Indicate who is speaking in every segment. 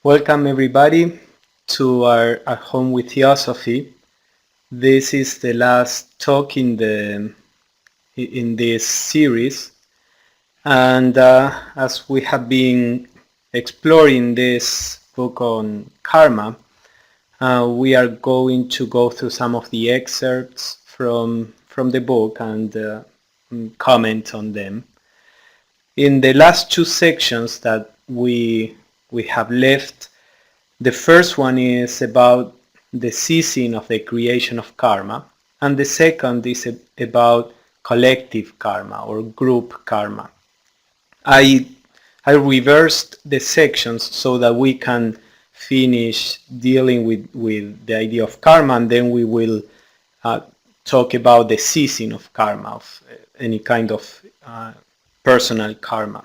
Speaker 1: Welcome everybody to our At Home with Theosophy. This is the last talk in this series, and as we have been exploring this book on karma, we are going to go through some of the excerpts from the book and comment on them. In the last two sections that we have left, the first one is about the ceasing of the creation of karma, and the second is about collective karma or group karma. I reversed the sections so that we can finish dealing with the idea of karma, and then we will talk about the ceasing of karma, of any kind of personal karma.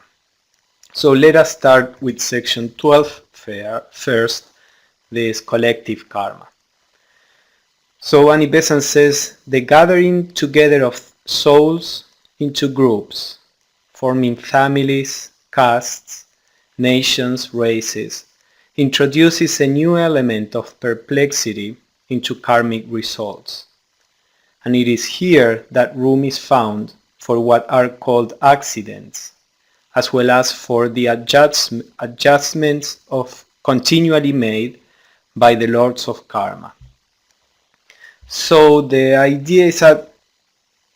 Speaker 1: So let us start with section 12 first, this collective karma. So Annie Besant says, the gathering together of souls into groups, forming families, castes, nations, races, introduces a new element of perplexity into karmic results. And it is here that room is found for what are called accidents, as well as for the adjustments of continually made by the lords of karma. So the idea is that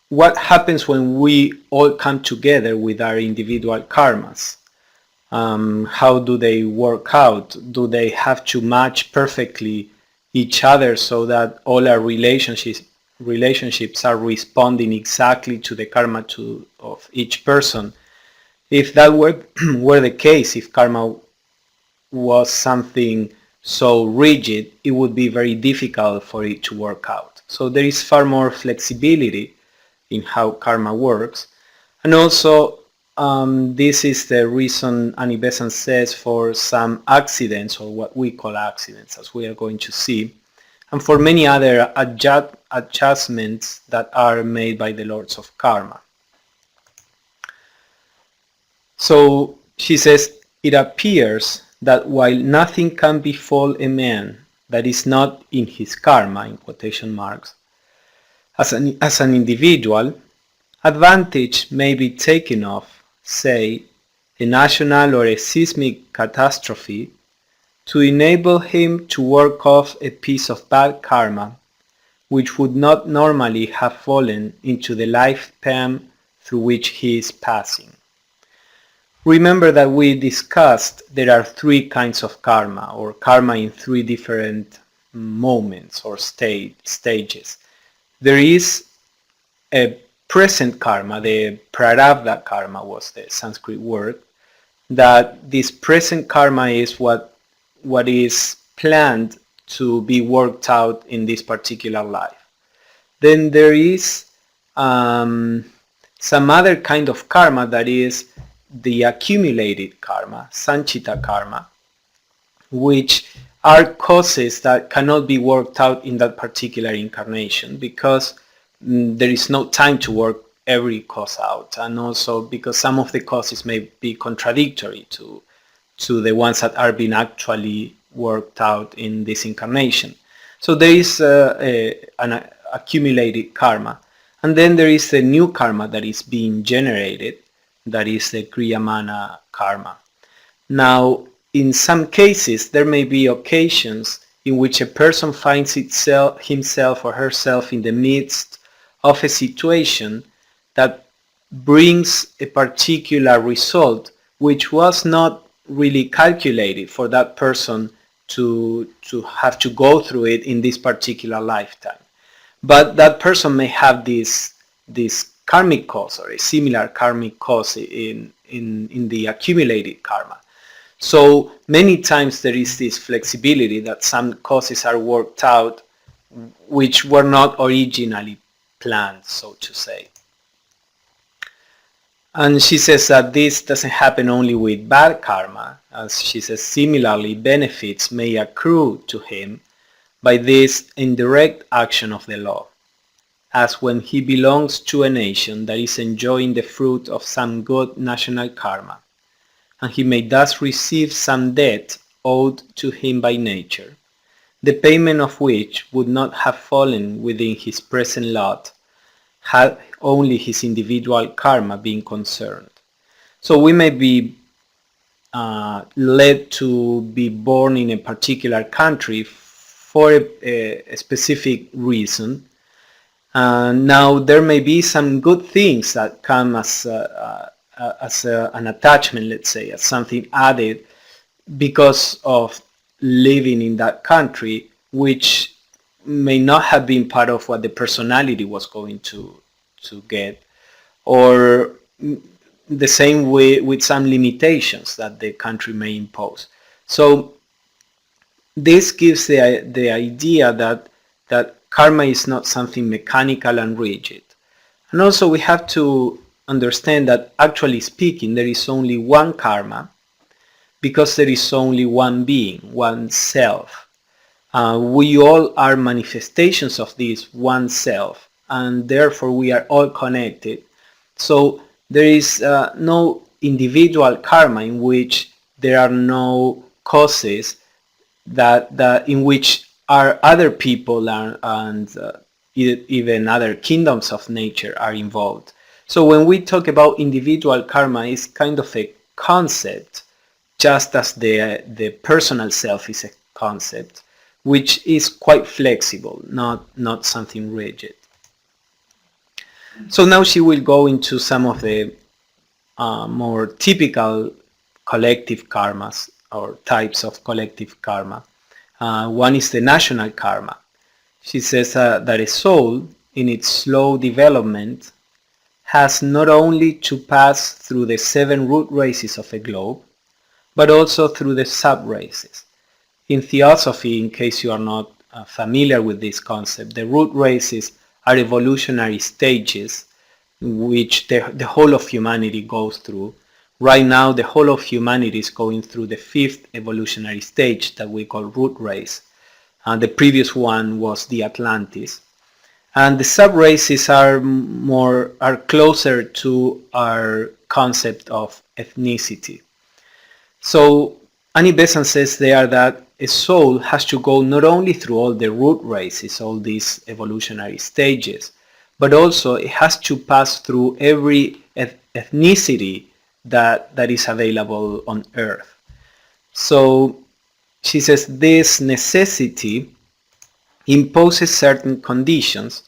Speaker 1: what happens when we all come together with our individual karmas? How do they work out? Do they have to match perfectly each other so that all our relationships are responding exactly to the karma of each person? If that were the case, if karma was something so rigid, it would be very difficult for it to work out. So there is far more flexibility in how karma works. And also, this is the reason Annie Besant says for some accidents, or what we call accidents, as we are going to see, and for many other adjustments that are made by the lords of karma. So she says, it appears that while nothing can befall a man that is not in his karma, in quotation marks, as an individual, advantage may be taken of, say, a national or a seismic catastrophe to enable him to work off a piece of bad karma which would not normally have fallen into the lifespan through which he is passing. Remember that we discussed there are three kinds of karma, or karma in three different moments or stages. There is a present karma, the prarabdha karma was the Sanskrit word, that this present karma is what is planned to be worked out in this particular life. Then there is some other kind of karma that is the accumulated karma, sanchita karma, which are causes that cannot be worked out in that particular incarnation because there is no time to work every cause out, and also because some of the causes may be contradictory to the ones that are being actually worked out in this incarnation. So there is an accumulated karma, and then there is a new karma that is being generated, that is the kriyamana karma. Now, in some cases, there may be occasions in which a person finds himself or herself in the midst of a situation that brings a particular result which was not really calculated for that person to have to go through it in this particular lifetime. But that person may have this karmic cause or a similar karmic cause in the accumulated karma. So many times there is this flexibility that some causes are worked out which were not originally planned, so to say. And she says that this doesn't happen only with bad karma, as she says similarly benefits may accrue to him by this indirect action of the law, as when he belongs to a nation that is enjoying the fruit of some good national karma, and he may thus receive some debt owed to him by nature, the payment of which would not have fallen within his present lot had only his individual karma been concerned. So we may be led to be born in a particular country for a specific reason. Now there may be some good things that come as an attachment, let's say, as something added because of living in that country, which may not have been part of what the personality was going to get, or the same way with some limitations that the country may impose. So this gives the idea that karma is not something mechanical and rigid. And also we have to understand that, actually speaking, there is only one karma, because there is only one being, one self. We all are manifestations of this one self, and therefore we are all connected. So there is no individual karma in which there are no causes that in which are other people and even other kingdoms of nature are involved. So when we talk about individual karma, it's kind of a concept, just as the personal self is a concept, which is quite flexible, not something rigid. So now she will go into some of the more typical collective karmas, or types of collective karma. One is the national karma. She says that a soul, in its slow development, has not only to pass through the 7 root races of a globe, but also through the sub-races. In Theosophy, in case you are not familiar with this concept, the root races are evolutionary stages which the whole of humanity goes through. Right now, the whole of humanity is going through the 5th evolutionary stage that we call root race. The previous one was the Atlantis. And the sub-races are closer to our concept of ethnicity. So Annie Besant says there that a soul has to go not only through all the root races, all these evolutionary stages, but also it has to pass through every ethnicity that is available on Earth. So she says this necessity imposes certain conditions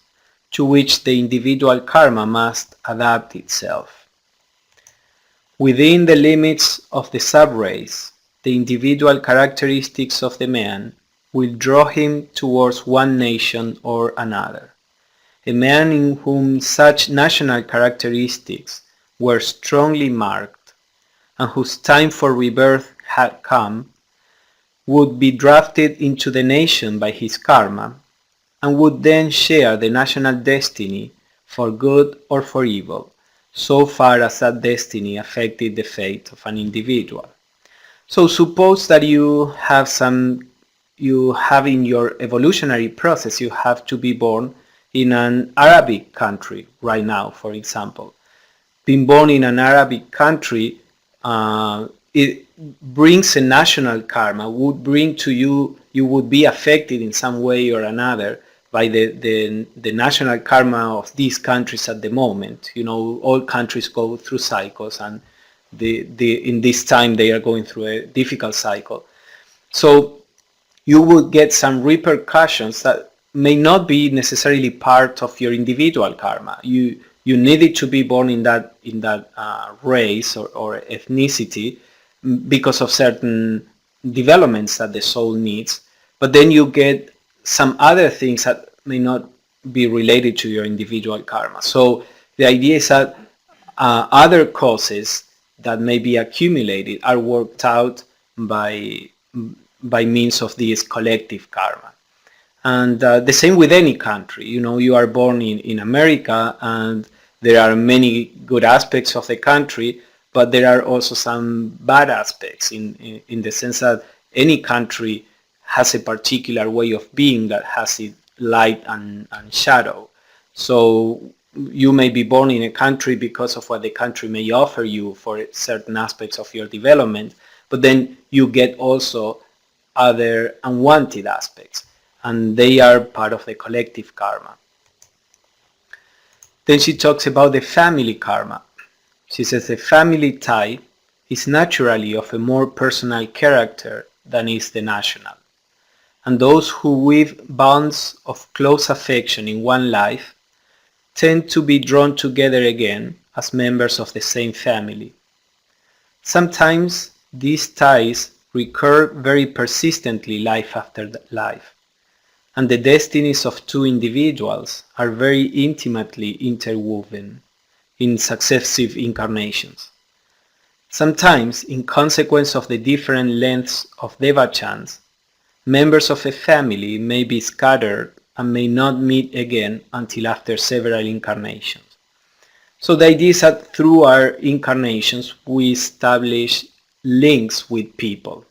Speaker 1: to which the individual karma must adapt itself. Within the limits of the sub-race, the individual characteristics of the man will draw him towards one nation or another. A man in whom such national characteristics were strongly marked, and whose time for rebirth had come, would be drafted into the nation by his karma, and would then share the national destiny for good or for evil, so far as that destiny affected the fate of an individual. So suppose that you have in your evolutionary process, you have to be born in an Arabic country right now, for example. Being born in an Arabic country, it brings a national karma, would bring to you, you would be affected in some way or another by the national karma of these countries at the moment. You know, all countries go through cycles, and in this time they are going through a difficult cycle. So you would get some repercussions that may not be necessarily part of your individual karma. You needed to be born in that race or ethnicity because of certain developments that the soul needs, but then you get some other things that may not be related to your individual karma. So the idea is that other causes that may be accumulated are worked out by means of this collective karma. And the same with any country. You know, you are born in America, and there are many good aspects of the country, but there are also some bad aspects in the sense that any country has a particular way of being that has its light and shadow. So you may be born in a country because of what the country may offer you for certain aspects of your development, but then you get also other unwanted aspects, and they are part of the collective karma. Then she talks about the family karma. She says the family tie is naturally of a more personal character than is the national, and those who weave bonds of close affection in one life tend to be drawn together again as members of the same family. Sometimes these ties recur very persistently life after life, and the destinies of two individuals are very intimately interwoven in successive incarnations. Sometimes, in consequence of the different lengths of devachans, members of a family may be scattered and may not meet again until after several incarnations. So the idea is that through our incarnations we establish links with people.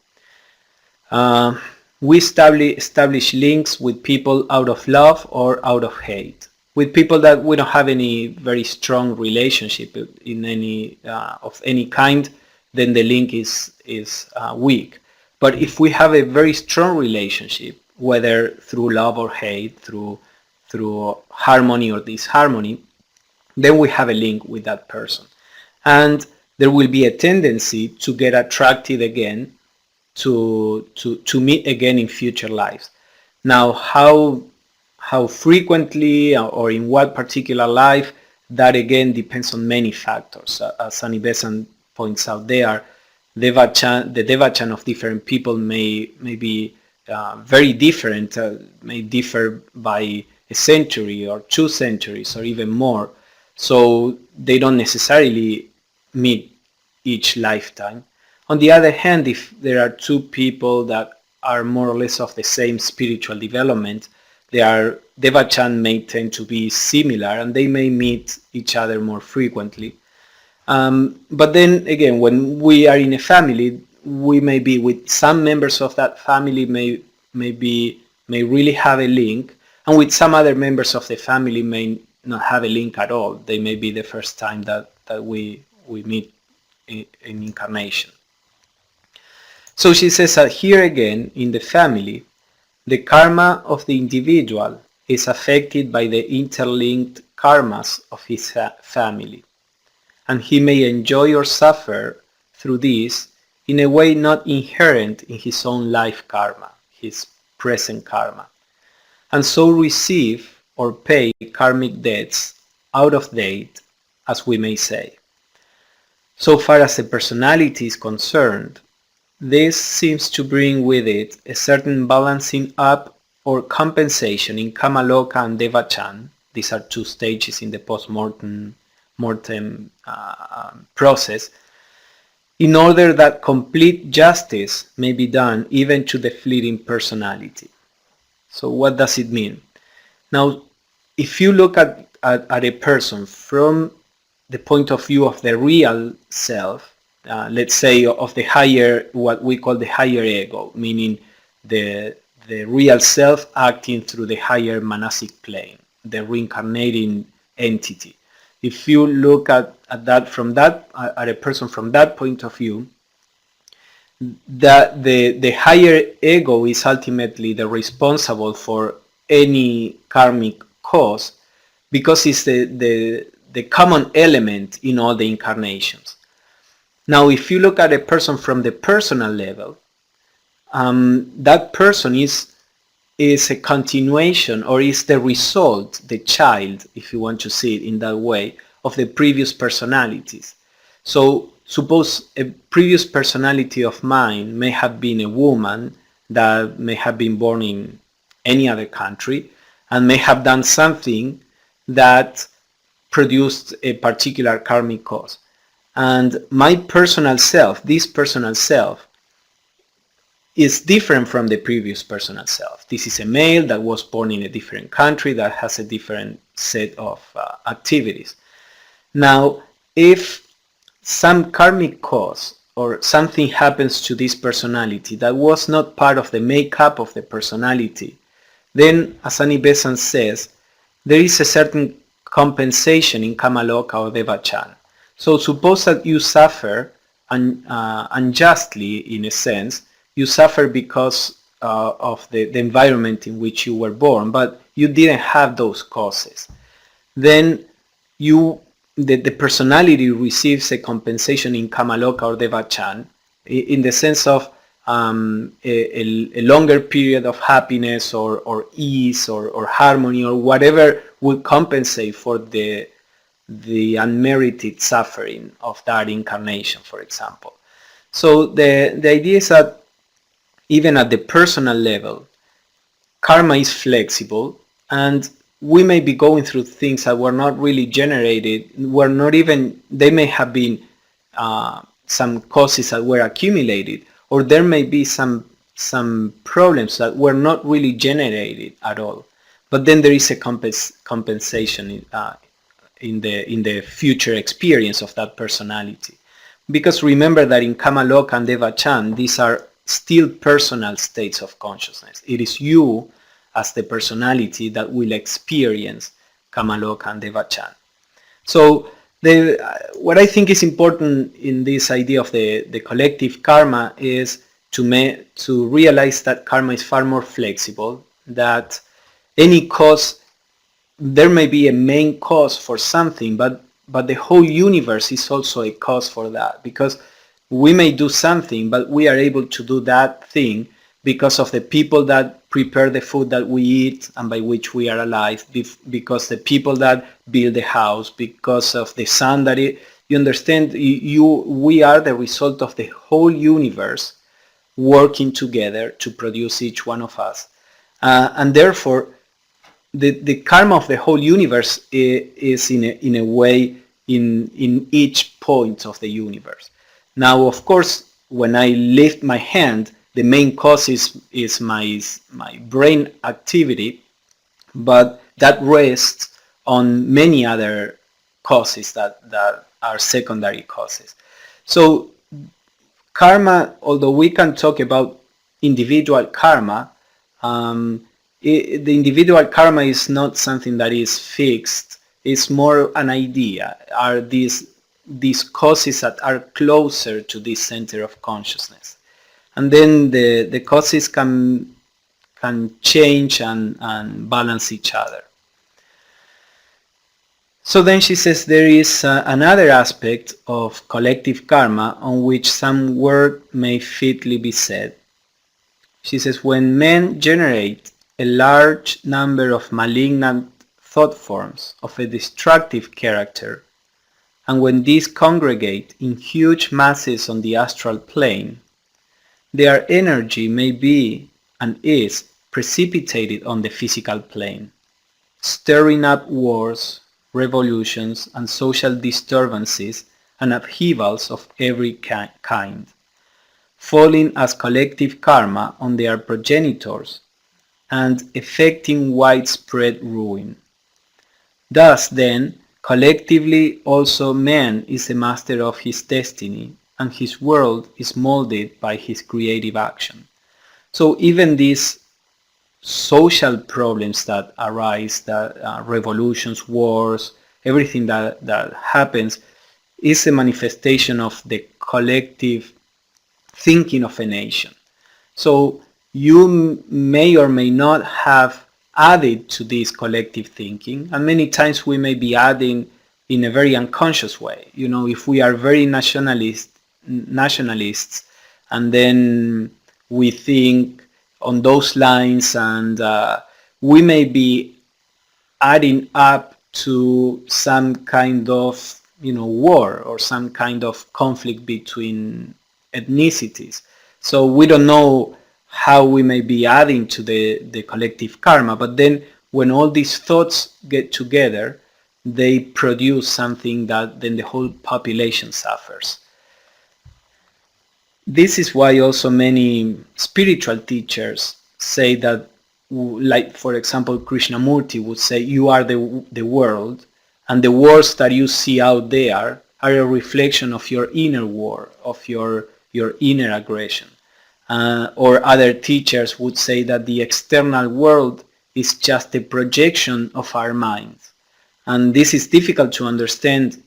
Speaker 1: We establish links with people out of love or out of hate. With people that we don't have any very strong relationship in any of any kind, then the link is weak. But if we have a very strong relationship, whether through love or hate, through harmony or disharmony, then we have a link with that person. And there will be a tendency to get attracted again, to meet again in future lives. Now, how frequently or in what particular life, that again depends on many factors. As Annie Besant points out, the devachan of different people may be very different, may differ by a century or 2 centuries or even more. So they don't necessarily meet each lifetime. On the other hand, if there are two people that are more or less of the same spiritual development, their devachan may tend to be similar and they may meet each other more frequently. But then again, when we are in a family, we may be with some members of that family may really have a link, and with some other members of the family may not have a link at all. They may be the first time that we meet in incarnation. So she says that here again, in the family, the karma of the individual is affected by the interlinked karmas of his family, and he may enjoy or suffer through this in a way not inherent in his own life karma, his present karma, and so receive or pay karmic debts out of date, as we may say. So far as the personality is concerned, this seems to bring with it a certain balancing up or compensation in Kamaloka and Devachan. These are 2 stages in the post-mortem process, in order that complete justice may be done even to the fleeting personality. So what does it mean? Now, if you look at a person from the point of view of the real self, let's say of the higher, what we call the higher ego, meaning the real self acting through the higher manasic plane, the reincarnating entity. If you look at a person from that point of view, that the higher ego is ultimately the responsible for any karmic cause, because it's the common element in all the incarnations. Now, if you look at a person from the personal level, that person is a continuation, or is the result, the child, if you want to see it in that way, of the previous personalities. So suppose a previous personality of mine may have been a woman that may have been born in any other country and may have done something that produced a particular karmic cause. And my personal self, this personal self, is different from the previous personal self. This is a male that was born in a different country that has a different set of activities. Now, if some karmic cause or something happens to this personality that was not part of the makeup of the personality, then, as Annie Besant says, there is a certain compensation in Kamaloka or Devachan. So suppose that you suffer unjustly, in a sense. You suffer because of the environment in which you were born, but you didn't have those causes. Then the personality receives a compensation in Kamaloka or Devachan in the sense of a longer period of happiness or ease or harmony or whatever would compensate for the unmerited suffering of that incarnation, for example. So the idea is that even at the personal level, karma is flexible, and we may be going through things that were not really generated, were not even, they may have been some causes that were accumulated, or there may be some problems that were not really generated at all. But then there is a compensation in the future experience of that personality. Because remember that in Kamaloka and Devachan, these are still personal states of consciousness. It is you as the personality that will experience Kamaloka and Devachan. So what I think is important in this idea of the collective karma is to realize that karma is far more flexible, that any cause, there may be a main cause for something, but the whole universe is also a cause for that, because we may do something, but we are able to do that thing because of the people that prepare the food that we eat and by which we are alive, because the people that build the house, because of the sun that you understand, we are the result of the whole universe working together to produce each one of us. And therefore, the karma of the whole universe is in a way in each point of the universe. Now, of course, when I lift my hand, the main cause is my brain activity, but that rests on many other causes that are secondary causes. So karma, although we can talk about individual karma, the individual karma is not something that is fixed. It's more an idea. Are these causes that are closer to this center of consciousness, and then the causes can change and balance each other. So then she says there is another aspect of collective karma on which some word may fitly be said. She says, when men generate a large number of malignant thought forms of a destructive character, and when these congregate in huge masses on the astral plane, their energy may be and is precipitated on the physical plane, stirring up wars, revolutions, and social disturbances and upheavals of every kind, falling as collective karma on their progenitors and effecting widespread ruin. Thus then, collectively also man is the master of his destiny, and his world is molded by his creative action. So even these social problems that arise, that revolutions, wars, everything that happens is a manifestation of the collective thinking of a nation. So you may or may not have added to this collective thinking, and many times we may be adding in a very unconscious way. You know, if we are very nationalists, and then we think on those lines, and we may be adding up to some kind of, war or some kind of conflict between ethnicities. So we don't know how we may be adding to the collective karma, but then when all these thoughts get together, they produce something that then the whole population suffers. This is why also many spiritual teachers say that, like for example Krishnamurti would say, you are the world, and the wars that you see out there are a reflection of your inner war, of your inner aggression. Or other teachers would say that the external world is just a projection of our minds. And this is difficult to understand.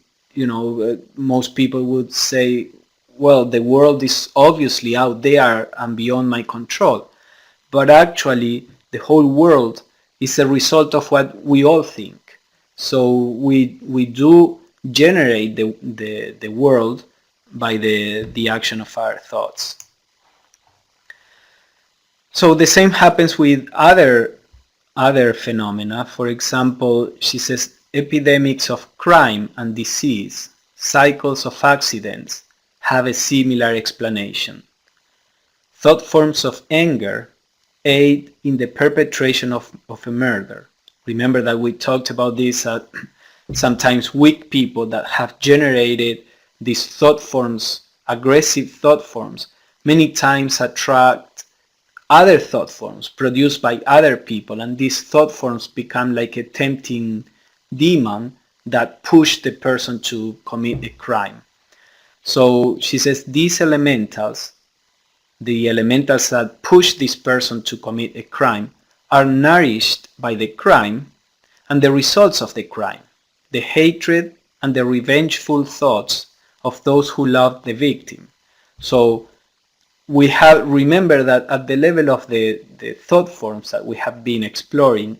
Speaker 1: Most people would say, well, the world is obviously out there and beyond my control. but actually the whole world is a result of what we all think. So we do generate the world by the action of our thoughts. So the same happens with other phenomena. For example, she says epidemics of crime and disease, cycles of accidents have a similar explanation. Thought forms of anger aid in the perpetration of a murder. Remember that we talked about this, sometimes weak people that have generated these thought forms, aggressive thought forms, many times attract other thought forms produced by other people, and these thought forms become like a tempting demon that push the person to commit a crime. So she says these elementals, the elementals that push this person to commit a crime, are nourished by the crime and the results of the crime, the hatred and the revengeful thoughts of those who love the victim. So we have remember that at the level of the thought forms that we have been exploring,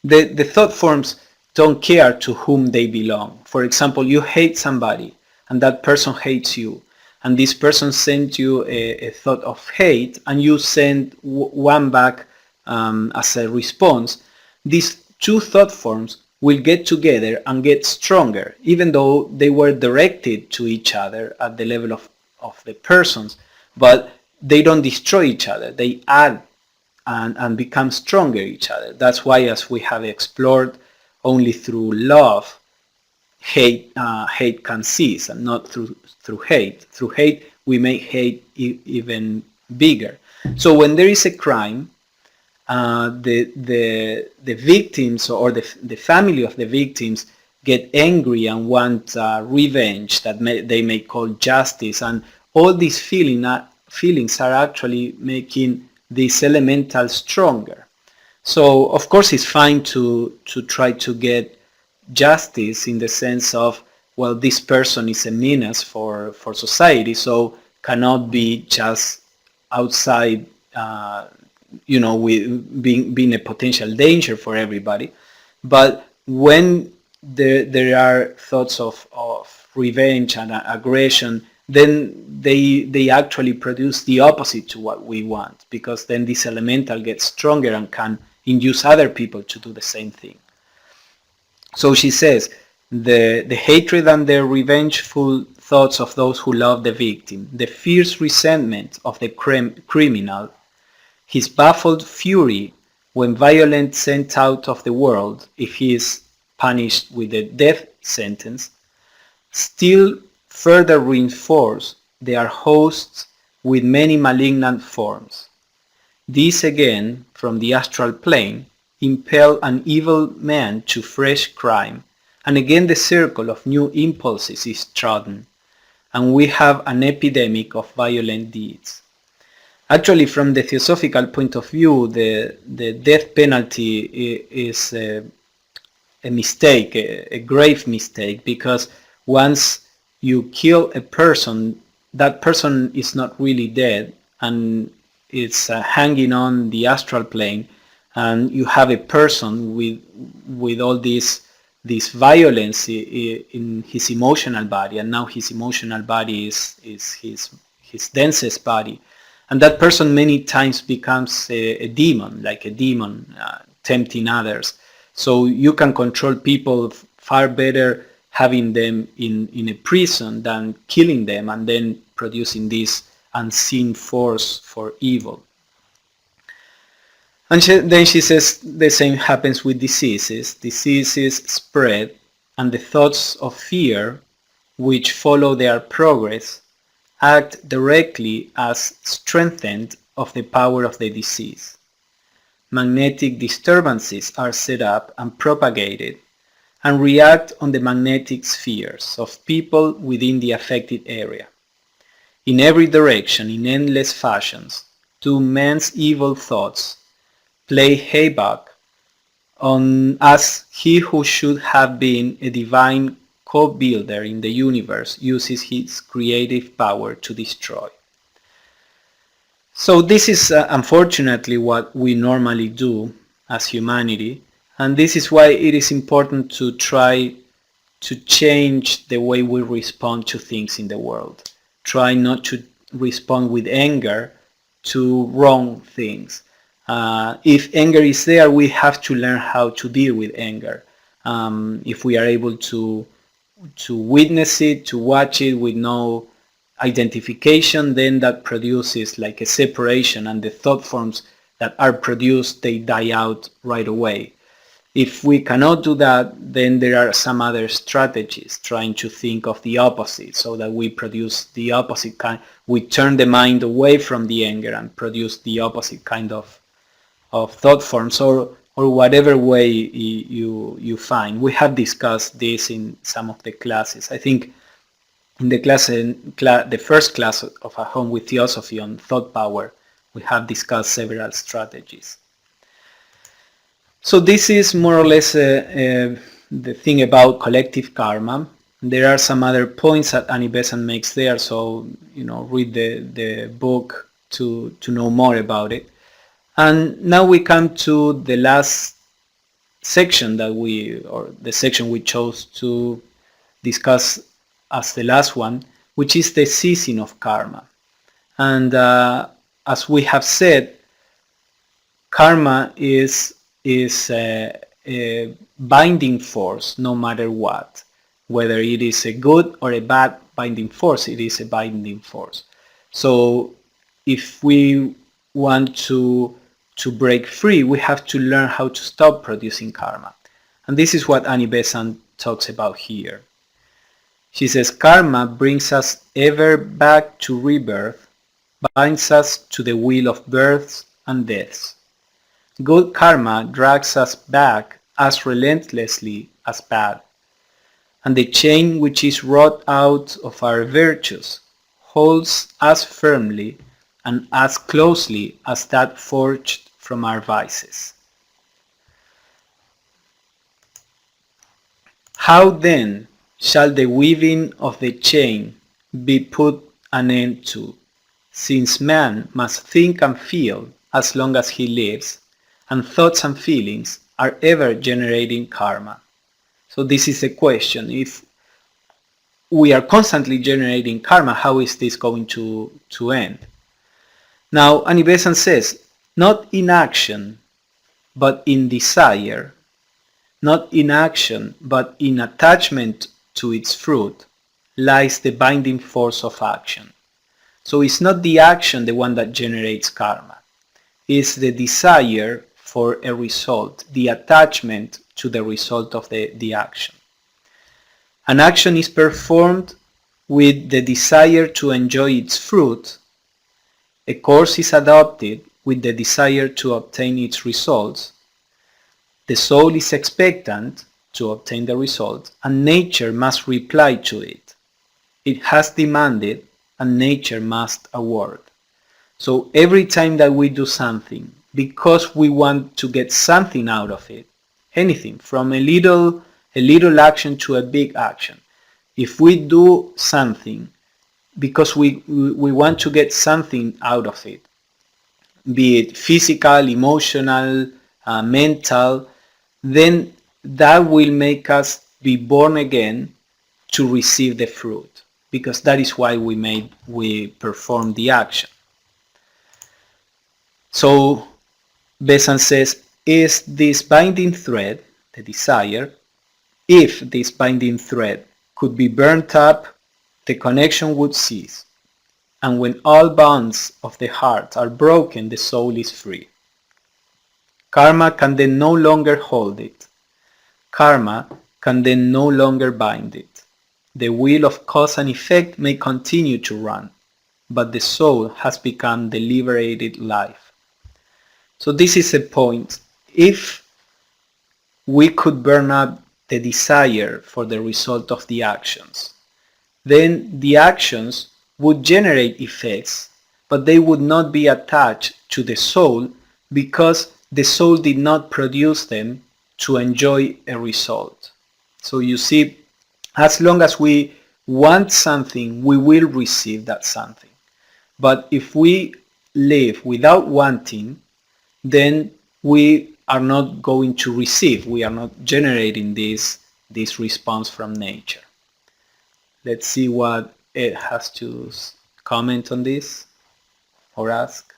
Speaker 1: the thought forms don't care to whom they belong. For example, you hate somebody and that person hates you, and this person sent you a thought of hate and you send one back as a response. These two thought forms will get together and get stronger, even though they were directed to each other at the level of the persons, but they don't destroy each other. They add and become stronger each other. That's why, as we have explored, only through love hate can cease, and not through hate. Through hate we make hate even bigger. So when there is a crime, the victims or the family of the victims get angry and want revenge that they may call justice, and all these feelings are actually making this elemental stronger. So of course it's fine to try to get justice in the sense of, well, this person is a menace for society, so cannot be just outside, with being a potential danger for everybody. But when there are thoughts of revenge and aggression, then they actually produce the opposite to what we want, because then this elemental gets stronger and can induce other people to do the same thing. So she says, the hatred and the revengeful thoughts of those who love the victim, the fierce resentment of the criminal, his baffled fury when violence sent out of the world if he is punished with a death sentence, still further reinforce their hosts with many malignant forms. These again, from the astral plane, impel an evil man to fresh crime, and again the circle of new impulses is trodden, and we have an epidemic of violent deeds. Actually, from the Theosophical point of view, the death penalty is a mistake, a grave mistake, because once you kill a person, that person is not really dead, and it's hanging on the astral plane, and you have a person with all this violence in his emotional body, and now his emotional body is his densest body, and that person many times becomes a demon, like a demon tempting others. So you can control people far better having them in a prison than killing them and then producing this unseen force for evil. And then she says the same happens with diseases. Diseases spread, and the thoughts of fear, which follow their progress, act directly as strengthened of the power of the disease. Magnetic disturbances are set up and propagated and react on the magnetic spheres of people within the affected area. In every direction, in endless fashions, do men's evil thoughts play havoc on us. He who should have been a divine co-builder in the universe uses his creative power to destroy. So this is unfortunately what we normally do as humanity, and this is why it is important to try to change the way we respond to things in the world. Try not to respond with anger to wrong things. If anger is there, we have to learn how to deal with anger. If we are able to witness it, to watch it with no identification, then that produces like a separation, and the thought forms that are produced, they die out right away. If we cannot do that, then there are some other strategies trying to think of the opposite so that we produce the opposite kind. We turn the mind away from the anger and produce the opposite kind of thought forms, or whatever way you find. We have discussed this in some of the classes. I think in the first class of A Home with Theosophy on thought power, we have discussed several strategies. So this is more or less the thing about collective karma. There are some other points that Annie Besant makes there, so read the book to know more about it. And now we come to the last section the section we chose to discuss as the last one, which is the ceasing of karma. And as we have said, karma is a binding force no matter what. Whether it is a good or a bad binding force, it is a binding force. So if we want to break free, we have to learn how to stop producing karma. And this is what Annie Besant talks about here. She says, karma brings us ever back to rebirth, binds us to the wheel of births and deaths. Good karma drags us back as relentlessly as bad, and the chain which is wrought out of our virtues holds as firmly and as closely as that forged from our vices. How then shall the weaving of the chain be put an end to, since man must think and feel as long as he lives, and thoughts and feelings are ever generating karma? So this is the question. If we are constantly generating karma, how is this going to end? Now, Annie Besant says, not in action, but in desire, not in action, but in attachment to its fruit, lies the binding force of action. So it's not the action the one that generates karma. It's the desire for a result, the attachment to the result of the action. An action is performed with the desire to enjoy its fruit. A course is adopted with the desire to obtain its results. The soul is expectant to obtain the result, and nature must reply to it. It has demanded, and nature must award. So every time that we do something, because we want to get something out of it, anything from a little action to a big action, if we do something because we want to get something out of it, be it physical, emotional, mental, then that will make us be born again to receive the fruit, because that is why we perform the action. So Besant says, is this binding thread, the desire, if this binding thread could be burnt up, the connection would cease. And when all bonds of the heart are broken, the soul is free. Karma can then no longer hold it. Karma can then no longer bind it. The wheel of cause and effect may continue to run, but the soul has become the liberated life. So this is a point. If we could burn up the desire for the result of the actions, then the actions would generate effects, but they would not be attached to the soul, because the soul did not produce them to enjoy a result. So you see, as long as we want something, we will receive that something. But if we live without wanting, then we are not going to receive, we are not generating this response from nature. Let's see what Ed has to comment on this or ask.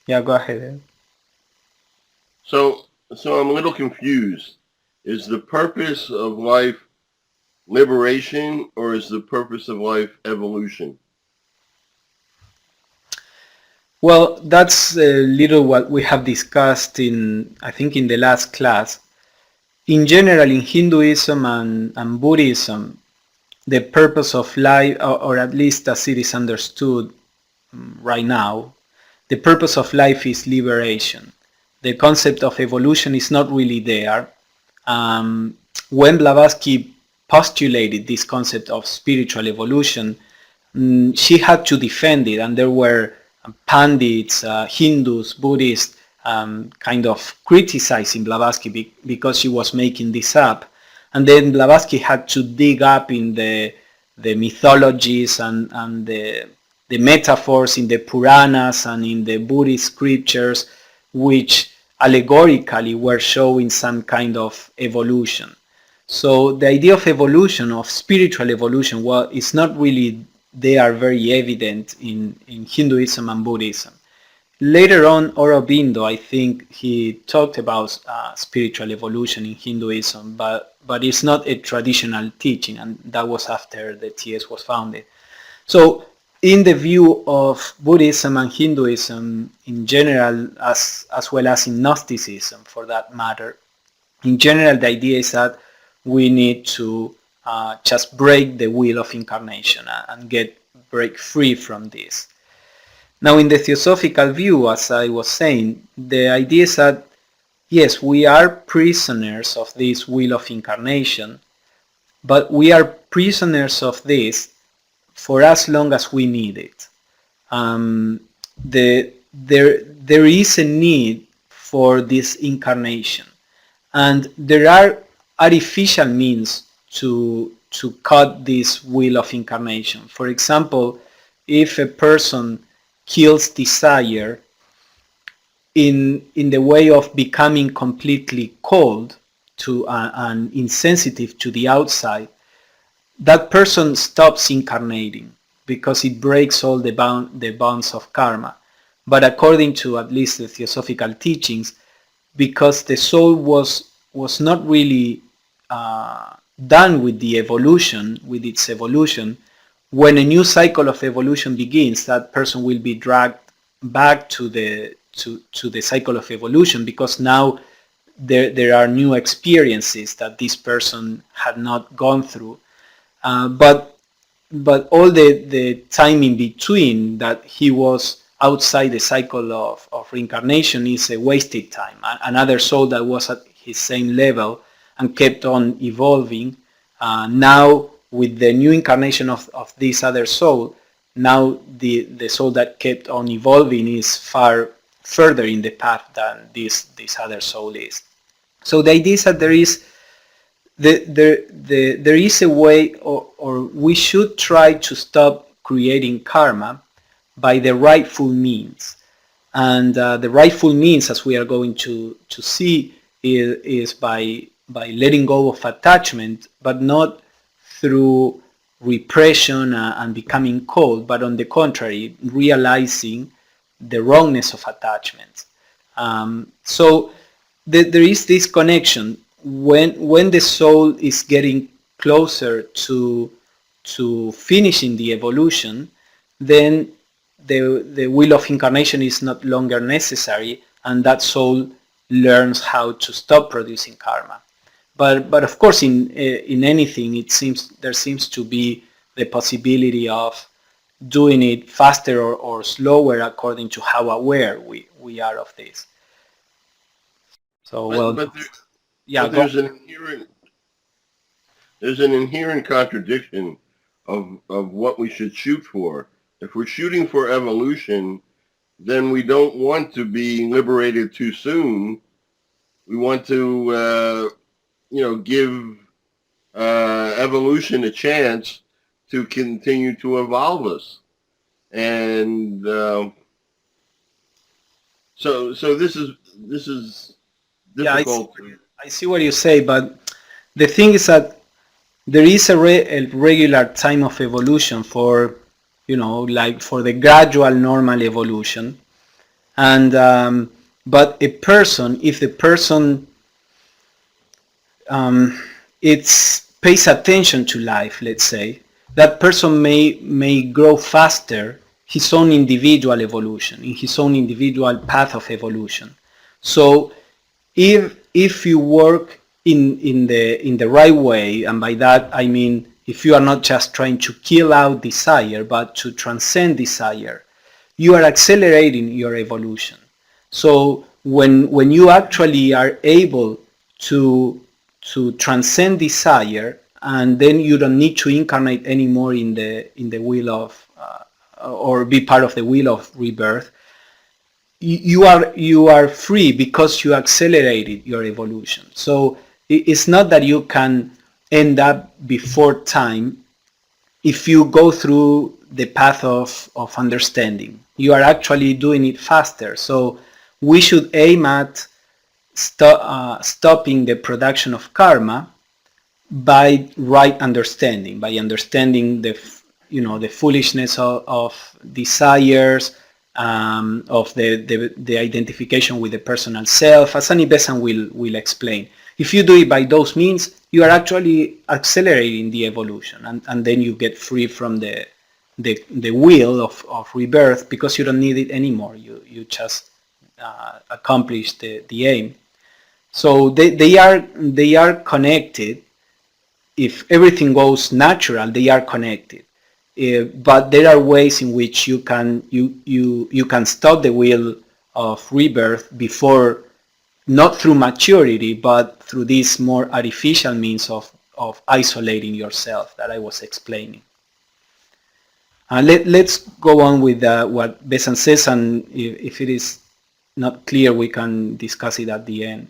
Speaker 1: Yeah, go ahead, Ed.
Speaker 2: So I'm a little confused. Is the purpose of life liberation, or is the purpose of life evolution?
Speaker 1: Well, that's a little what we have discussed in, I think, in the last class. In general, in Hinduism and Buddhism, the purpose of life, or at least as it is understood right now, the purpose of life is liberation. The concept of evolution is not really there. When Blavatsky postulated this concept of spiritual evolution, she had to defend it, and there were pandits, Hindus, Buddhists, kind of criticizing Blavatsky because she was making this up. And then Blavatsky had to dig up in the mythologies and the metaphors in the Puranas and in the Buddhist scriptures, which allegorically were showing some kind of evolution. So the idea of evolution, of spiritual evolution, well, it's not really there very evident in Hinduism and Buddhism. Later on, Aurobindo, I think he talked about spiritual evolution in Hinduism, but it's not a traditional teaching, and that was after the TS was founded. So in the view of Buddhism and Hinduism in general, as well as in Gnosticism for that matter, in general the idea is that we need to just break the wheel of incarnation and break free from this. Now in the Theosophical view, as I was saying, the idea is that yes, we are prisoners of this wheel of incarnation, but we are prisoners of this for as long as we need it. There is a need for this incarnation, and there are artificial means to cut this wheel of incarnation. For example, if a person kills desire in the way of becoming completely cold to and insensitive to the outside, that person stops incarnating because it breaks all the bonds of karma. But according to at least the Theosophical teachings, because the soul was not really done with the evolution, with its evolution, when a new cycle of evolution begins, that person will be dragged back to the cycle of evolution, because now there are new experiences that this person had not gone through. But all the time in between that he was outside the cycle of reincarnation is a wasted time. Another soul that was at his same level and kept on evolving, now with the new incarnation of this other soul, now the soul that kept on evolving is far further in the path than this other soul is. So the idea is that there is a way, or we should try to stop creating karma by the rightful means. And the rightful means, as we are going to see, is by letting go of attachment, but not through repression and becoming cold, but on the contrary, realizing the wrongness of attachment. So there is this connection when the soul is getting closer to finishing the evolution, then the wheel of incarnation is not longer necessary, and that soul learns how to stop producing karma. But of course, in anything, there seems to be the possibility of doing it faster or slower according to how aware we are of this. So
Speaker 2: But
Speaker 1: well,
Speaker 2: but there,
Speaker 1: yeah,
Speaker 2: but
Speaker 1: go.
Speaker 2: there's an inherent contradiction of what we should shoot for. If we're shooting for evolution, then we don't want to be liberated too soon. We want to give evolution a chance to continue to evolve us. And so this is
Speaker 1: Yeah,
Speaker 2: difficult.
Speaker 1: I see what you say, but the thing is that there is a regular time of evolution for, like for the gradual normal evolution. And but a person, if the person it's pays attention to life, let's say, that person may grow faster his own individual evolution, in his own individual path of evolution. So if you work in the right way, and by that I mean if you are not just trying to kill out desire but to transcend desire, you are accelerating your evolution. So when you actually are able to transcend desire, and then you don't need to incarnate anymore in the wheel of or be part of the wheel of rebirth, you are free because you accelerated your evolution. So it's not that you can end up before time if you go through the path of understanding. You are actually doing it faster. So we should aim at stopping the production of karma by right understanding, by understanding the foolishness of desires, of the identification with the personal self, as Annie Besant will explain. If you do it by those means, you are actually accelerating the evolution, and then you get free from the wheel of rebirth, because you don't need it anymore. You just accomplish the aim. So they are connected. If everything goes natural, they are connected. But there are ways in which you can stop the wheel of rebirth before, not through maturity, but through this more artificial means of isolating yourself that I was explaining. Let's go on with what Besant says, and if it is not clear, we can discuss it at the end.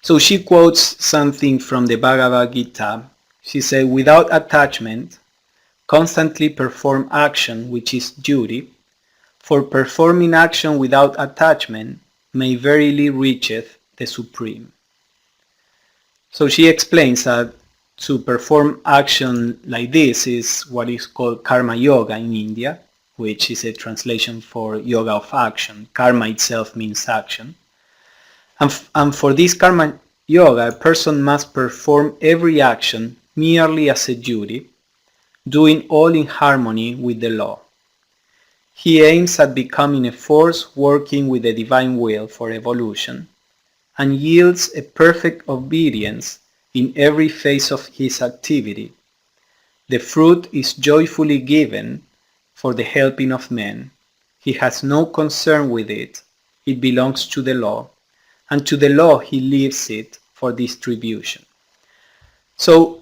Speaker 1: So she quotes something from the Bhagavad Gita. She said, "Without attachment, constantly perform action, which is duty, for performing action without attachment may verily reacheth the Supreme." So she explains that to perform action like this is what is called karma yoga in India, which is a translation for yoga of action. Karma itself means action. And for this karma yoga, a person must perform every action merely as a duty, doing all in harmony with the law. He aims at becoming a force working with the divine will for evolution, and yields a perfect obedience in every phase of his activity. The fruit is joyfully given for the helping of men. He has no concern with it. It belongs to the law, and to the law he leaves it for distribution. So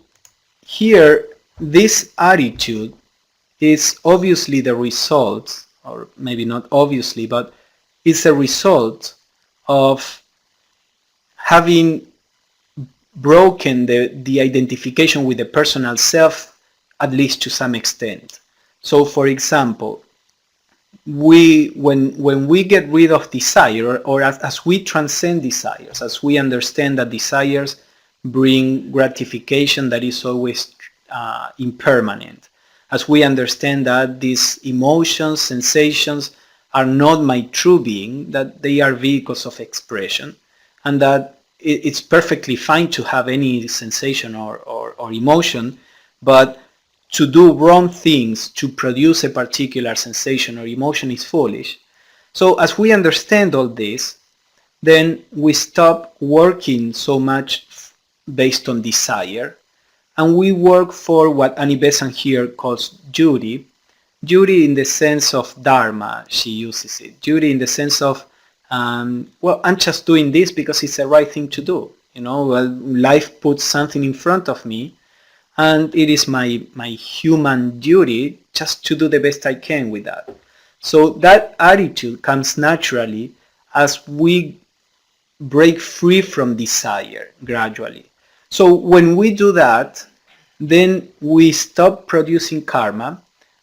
Speaker 1: here, this attitude is obviously the result, or maybe not obviously, but it's a result of having broken the identification with the personal self, at least to some extent. So for example, when we get rid of desire, or as we transcend desires, as we understand that desires bring gratification that is always impermanent, as we understand that these emotions, sensations are not my true being, that they are vehicles of expression, and that it's perfectly fine to have any sensation or emotion, but to do wrong things to produce a particular sensation or emotion is foolish. So as we understand all this, then we stop working so much based on desire, and we work for what Annie Besant here calls duty. Duty in the sense of dharma, she uses it. Duty in the sense of, well, I'm just doing this because it's the right thing to do. Well, life puts something in front of me, and it is my human duty just to do the best I can with that. So that attitude comes naturally as we break free from desire gradually. So when we do that, then we stop producing karma,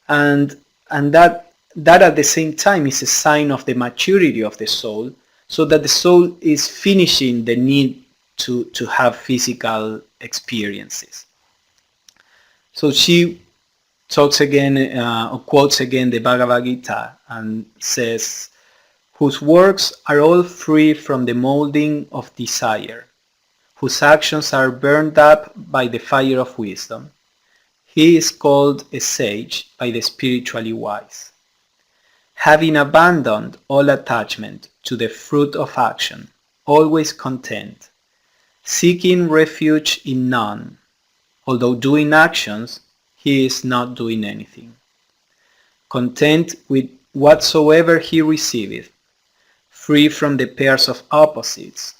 Speaker 1: and that at the same time is a sign of the maturity of the soul, so that the soul is finishing the need to have physical experiences. So she talks again, or quotes again the Bhagavad Gita and says, whose works are all free from the molding of desire, whose actions are burned up by the fire of wisdom. He is called a sage by the spiritually wise. Having abandoned all attachment to the fruit of action, always content, seeking refuge in none, although doing actions, he is not doing anything. Content with whatsoever he receiveth, free from the pairs of opposites,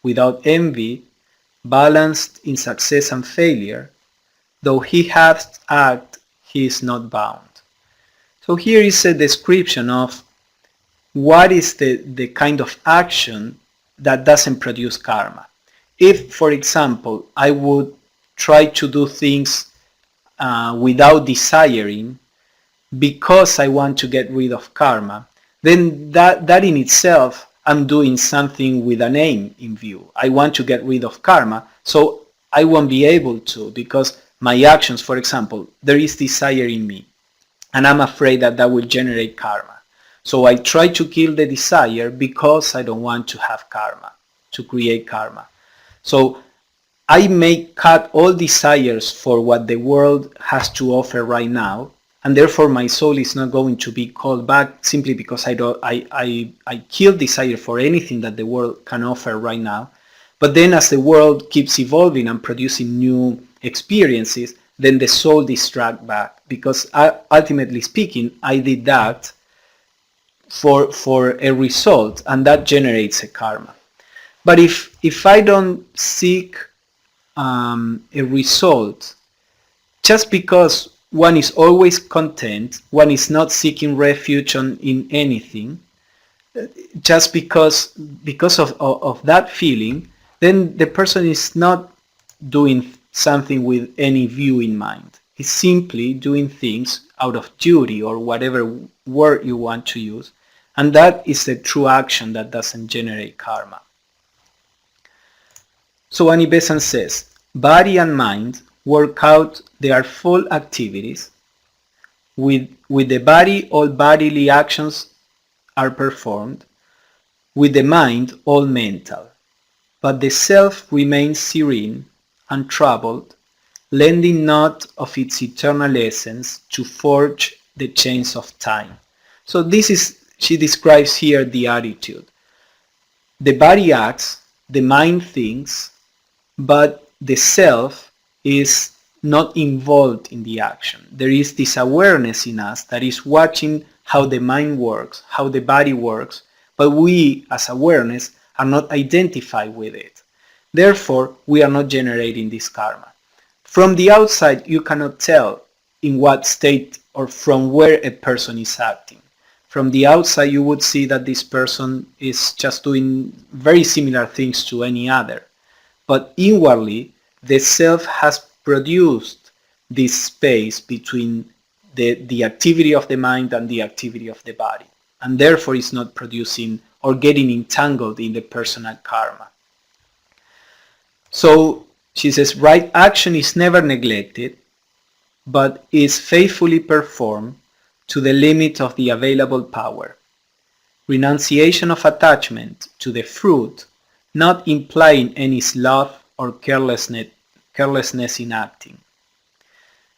Speaker 1: without envy, balanced in success and failure, though he hath act, he is not bound. So here is a description of what is the kind of action that doesn't produce karma. If, for example, I would try to do things without desiring because I want to get rid of karma, then that in itself, I'm doing something with an aim in view. I want to get rid of karma, so I won't be able to, because my actions, for example, there is desire in me, and I'm afraid that that will generate karma. So I try to kill the desire because I don't want to have karma, to create karma. So I may cut all desires for what the world has to offer right now, and therefore my soul is not going to be called back simply because I kill desire for anything that the world can offer right now. But then as the world keeps evolving and producing new experiences, then the soul distracts back, because ultimately speaking, I did that for a result, and that generates a karma. But if I don't seek a result, just because one is always content, one is not seeking refuge in anything, just because of that feeling, then the person is not doing something with any view in mind. He's simply doing things out of duty, or whatever word you want to use, and that is the true action that doesn't generate karma. So Annie Besant says, body and mind work out their full activities. With the body, all bodily actions are performed. With the mind, all mental. But the self remains serene, untroubled, lending not of its eternal essence to forge the chains of time. So this is, she describes here the attitude. The body acts, the mind thinks, but the self is not involved in the action. There is this awareness in us that is watching how the mind works, how the body works, but we as awareness are not identified with it. Therefore, we are not generating this karma. From the outside, you cannot tell in what state or from where a person is acting. From the outside, you would see that this person is just doing very similar things to any other. But inwardly, the self has produced this space between the activity of the mind and the activity of the body, and therefore is not producing or getting entangled in the personal karma. So she says, right action is never neglected, but is faithfully performed to the limit of the available power. Renunciation of attachment to the fruit, not implying any sloth or carelessness in acting.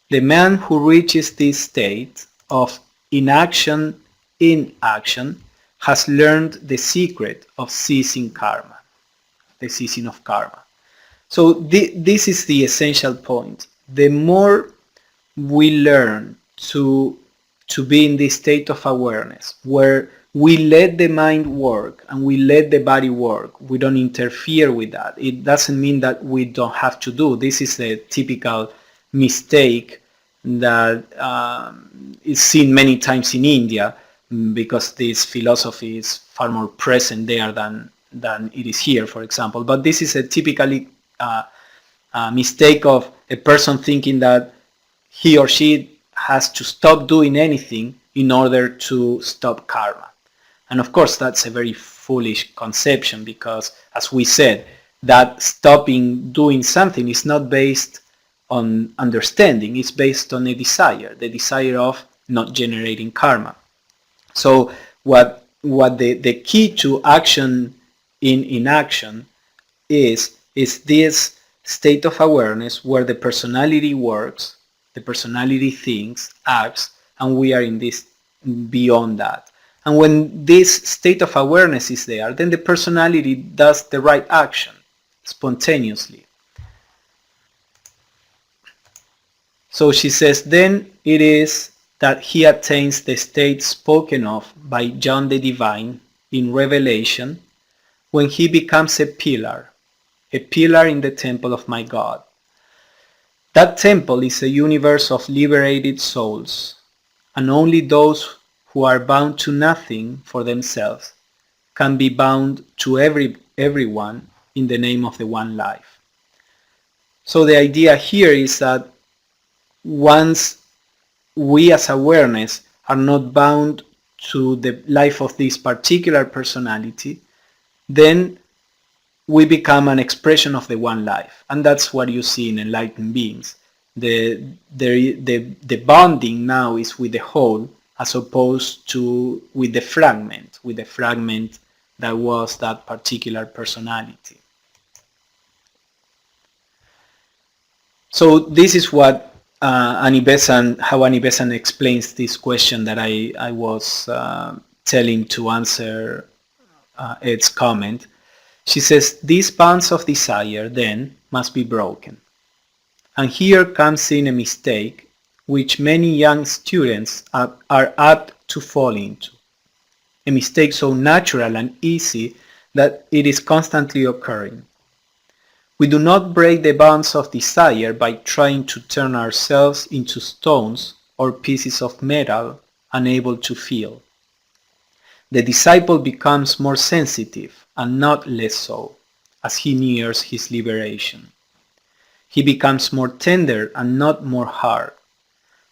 Speaker 1: The man who reaches this state of inaction in action has learned the secret of ceasing karma, the ceasing of karma. So this is the essential point. The more we learn to be in this state of awareness, where we let the mind work and we let the body work, we don't interfere with that. It doesn't mean that we don't have to do. This is a typical mistake that is seen many times in India, because this philosophy is far more present there than it is here, for example. But this is a typically mistake of a person thinking that he or she has to stop doing anything in order to stop karma. And of course, that's a very foolish conception because, as we said, that stopping doing something is not based on understanding, it's based on a desire, the desire of not generating karma. So what the key to action in inaction is this state of awareness where the personality works, the personality thinks, acts, and we are in this beyond that. And when this state of awareness is there, then the personality does the right action spontaneously. So she says, then it is that he attains the state spoken of by John the Divine in Revelation, when he becomes a pillar in the temple of my God. That temple is a universe of liberated souls, and only those who are bound to nothing for themselves can be bound to everyone in the name of the one life. So the idea here is that once we as awareness are not bound to the life of this particular personality, then we become an expression of the one life. And that's what you see in enlightened beings. The bonding now is with the whole as opposed to with the fragment that was that particular personality. So this is what how Annie Besant explains this question that I was telling to answer Ed's comment. She says, these bonds of desire then must be broken. And here comes in a mistake which many young students are apt to fall into. A mistake so natural and easy that it is constantly occurring. We do not break the bonds of desire by trying to turn ourselves into stones or pieces of metal unable to feel. The disciple becomes more sensitive and not less so as he nears his liberation. He becomes more tender and not more hard,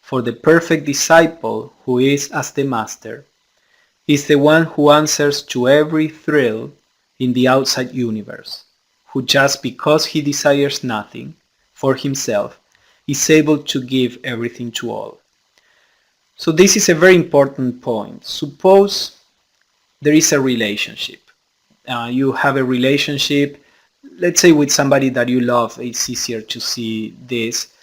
Speaker 1: for the perfect disciple, who is as the master, is the one who answers to every thrill in the outside universe, who just because he desires nothing for himself is able to give everything to all. So this is a very important point. Suppose there is a relationship. You have a relationship, let's say with somebody that you love. It's easier to see this.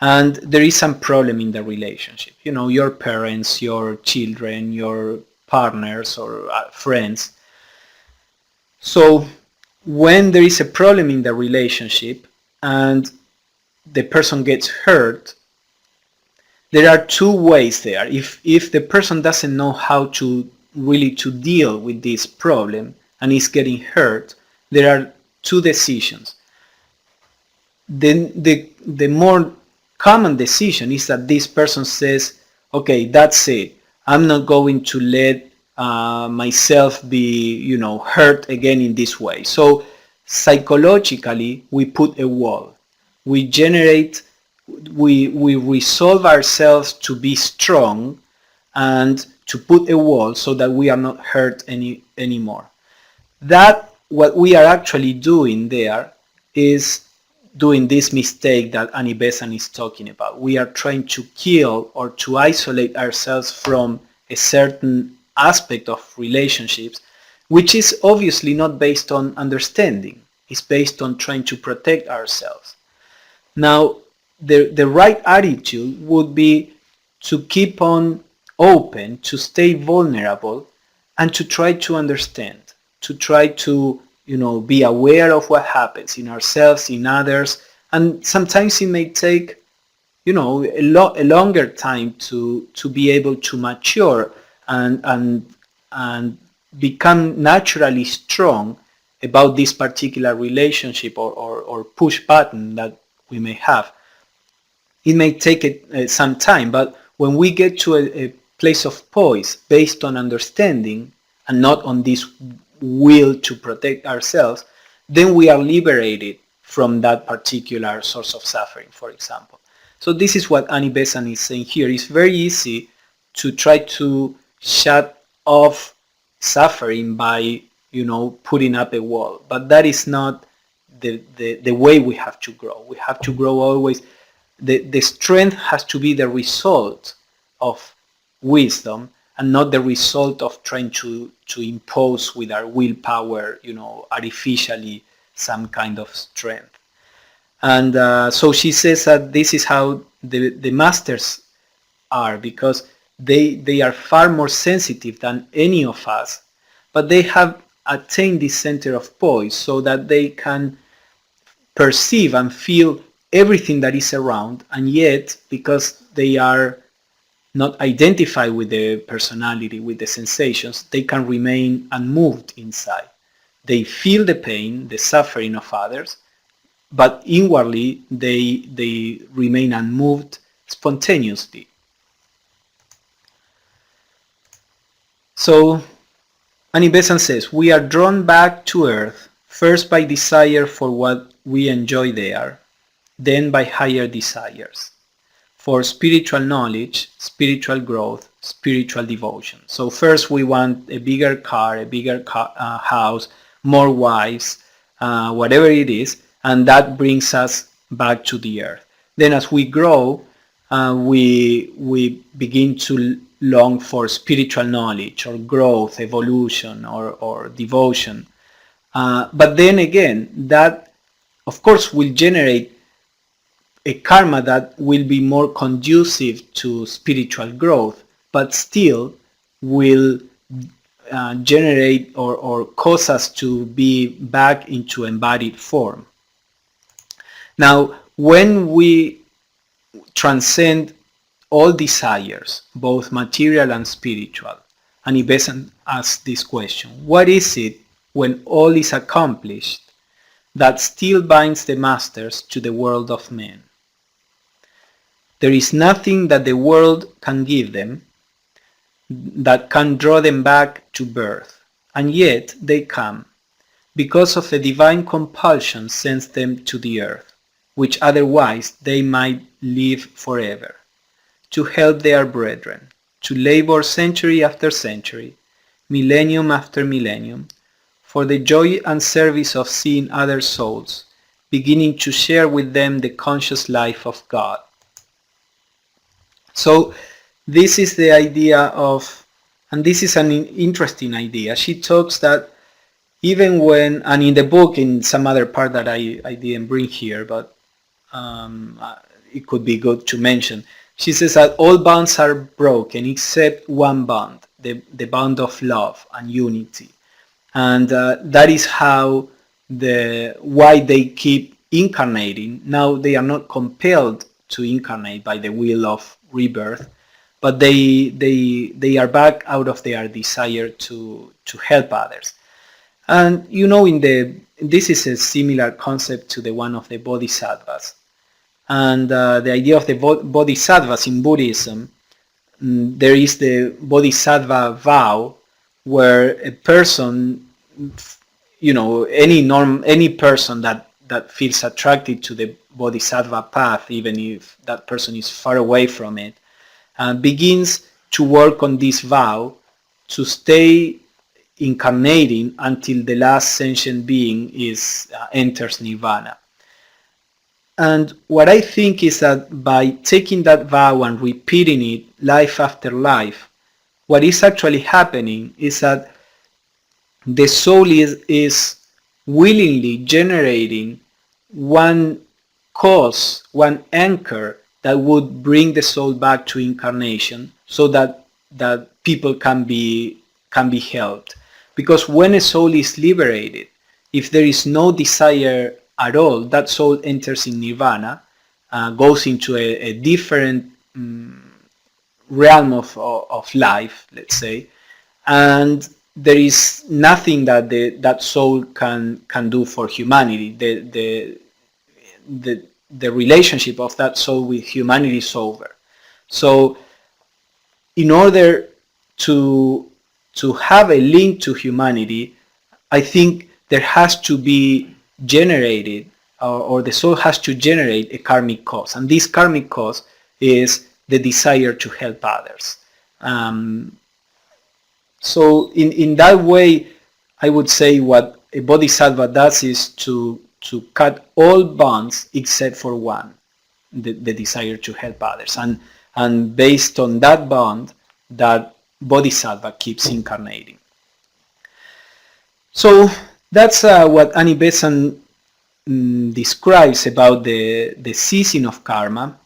Speaker 1: And there is some problem in the relationship. You know, your parents, your children, your partners or friends. So when there is a problem in the relationship and the person gets hurt, there are two ways there. If the person doesn't know how to really to deal with this problem and is getting hurt, there are two decisions. Then the more common decision is that this person says, okay, that's it. I'm not going to let myself be, hurt again in this way. So psychologically, we put a wall. We resolve ourselves to be strong and to put a wall so that we are not hurt anymore. That what we are actually doing there is doing this mistake that Annie Besant is talking about. We are trying to kill or to isolate ourselves from a certain aspect of relationships, which is obviously not based on understanding. It's based on trying to protect ourselves. Now, the right attitude would be to keep on open, to stay vulnerable, and to try to understand, to try to be aware of what happens in ourselves, in others, and sometimes it may take a longer time to be able to mature and become naturally strong about this particular relationship or push button that we may have. It may take some time, but when we get to a place of poise based on understanding and not on this will to protect ourselves, then we are liberated from that particular source of suffering, for example. So this is what Annie Besant is saying here. It's very easy to try to shut off suffering by, putting up a wall. But that is not the way we have to grow. We have to grow always. The strength has to be the result of wisdom and not the result of trying to impose with our willpower, artificially some kind of strength. And so she says that this is how the masters are, because they are far more sensitive than any of us, but they have attained this center of poise so that they can perceive and feel everything that is around, and yet, because they are not identified with the personality, with the sensations, they can remain unmoved inside. They feel the pain, the suffering of others, but inwardly they remain unmoved spontaneously. So Annie Besant says, we are drawn back to earth first by desire for what we enjoy there, then by higher desires for spiritual knowledge, spiritual growth, spiritual devotion. So first we want a bigger car, a bigger house, more wives, whatever it is, and that brings us back to the earth. Then as we grow, we begin to long for spiritual knowledge or growth, evolution, or devotion. But then again, that of course will generate a karma that will be more conducive to spiritual growth, but still will generate or cause us to be back into embodied form. Now, when we transcend all desires, both material and spiritual, Annie Besant asks this question: what is it, when all is accomplished, that still binds the masters to the world of men? There is nothing that the world can give them that can draw them back to birth, and yet they come, because of a divine compulsion sends them to the earth, which otherwise they might live forever, to help their brethren, to labor century after century, millennium after millennium, for the joy and service of seeing other souls, beginning to share with them the conscious life of God. So this is the idea of, and this is an interesting idea. She talks that even when, and in the book, in some other part that I didn't bring here, but it could be good to mention, she says that all bonds are broken except one bond, the bond of love and unity. And that is how why they keep incarnating. Now they are not compelled to incarnate by the will of rebirth, but they are back out of their desire to help others. And this is a similar concept to the one of the bodhisattvas. And the idea of the bodhisattvas in Buddhism, there is the bodhisattva vow, where a person, any person that feels attracted to the bodhisattva path, even if that person is far away from it, begins to work on this vow to stay incarnating until the last sentient being enters nirvana. And what I think is that by taking that vow and repeating it life after life, what is actually happening is that the soul is willingly generating one cause, one anchor that would bring the soul back to incarnation, so that people can be helped. Because when a soul is liberated, if there is no desire at all, that soul enters in nirvana, goes into a different realm of life, let's say, and there is nothing that that soul can do for humanity. The relationship of that soul with humanity is over. So in order to have a link to humanity, I think there has to be generated or the soul has to generate a karmic cause, and this karmic cause is the desire to help others. So in that way, I would say what a bodhisattva does is to cut all bonds except for one, the desire to help others. And based on that bond, that bodhisattva keeps incarnating. So that's what Annie Besant describes about the ceasing of karma.